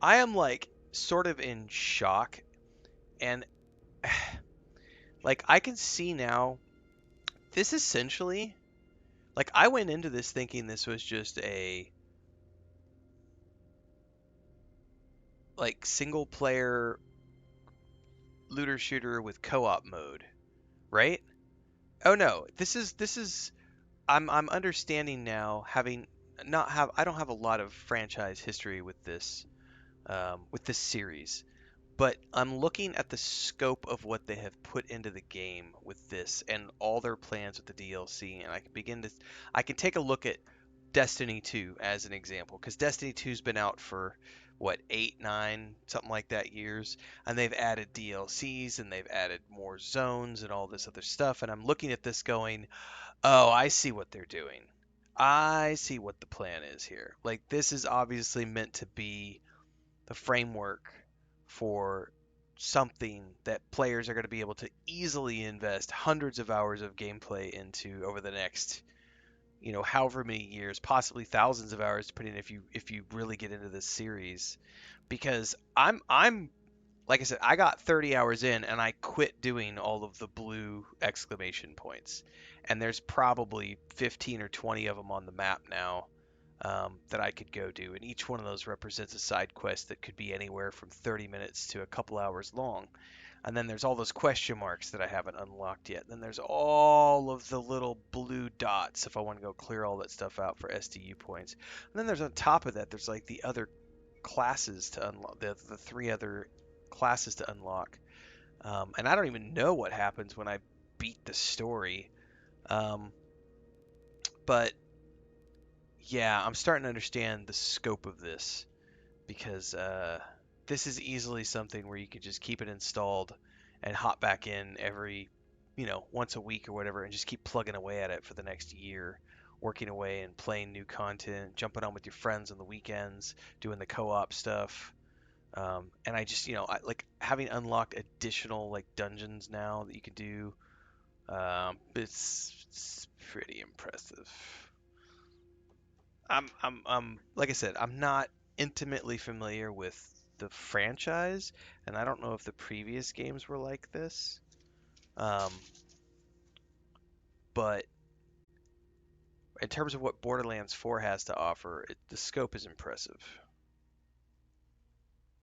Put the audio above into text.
I am like sort of in shock, and like I can see now this essentially, like I went into this thinking this was just a like single player looter shooter with co-op mode, right? Oh no, this is I'm understanding now, having not have I don't have a lot of franchise history with this series, but I'm looking at the scope of what they have put into the game with this and all their plans with the DLC, and I can take a look at Destiny 2 as an example, because Destiny 2's been out for what, 8, 9, something like that years, and they've added DLCs and they've added more zones and all this other stuff, and I'm looking at this going, oh, I see what they're doing. I see what the plan is here. Like, this is obviously meant to be the framework for something that players are going to be able to easily invest hundreds of hours of gameplay into over the next, however many years, possibly thousands of hours, depending if you really get into this series. Because I'm like I said, I got 30 hours in and I quit doing all of the blue exclamation points. And there's probably 15 or 20 of them on the map now, that I could go do. And each one of those represents a side quest that could be anywhere from 30 minutes to a couple hours long. And then there's all those question marks that I haven't unlocked yet. Then there's all of the little blue dots if I want to go clear all that stuff out for SDU points. And then there's on top of that, there's like the other classes to unlock, the three other classes to unlock. And I don't even know what happens when I beat the story. Um, but yeah, I'm starting to understand the scope of this, because this is easily something where you could just keep it installed and hop back in every, once a week or whatever, and just keep plugging away at it for the next year, working away and playing new content, jumping on with your friends on the weekends, doing the co-op stuff. And I just, like having unlocked additional like dungeons now that you can do. It's pretty impressive. Like I said, I'm not intimately familiar with the franchise, and I don't know if the previous games were like this. Um, but in terms of what Borderlands 4 has to offer, the scope is impressive.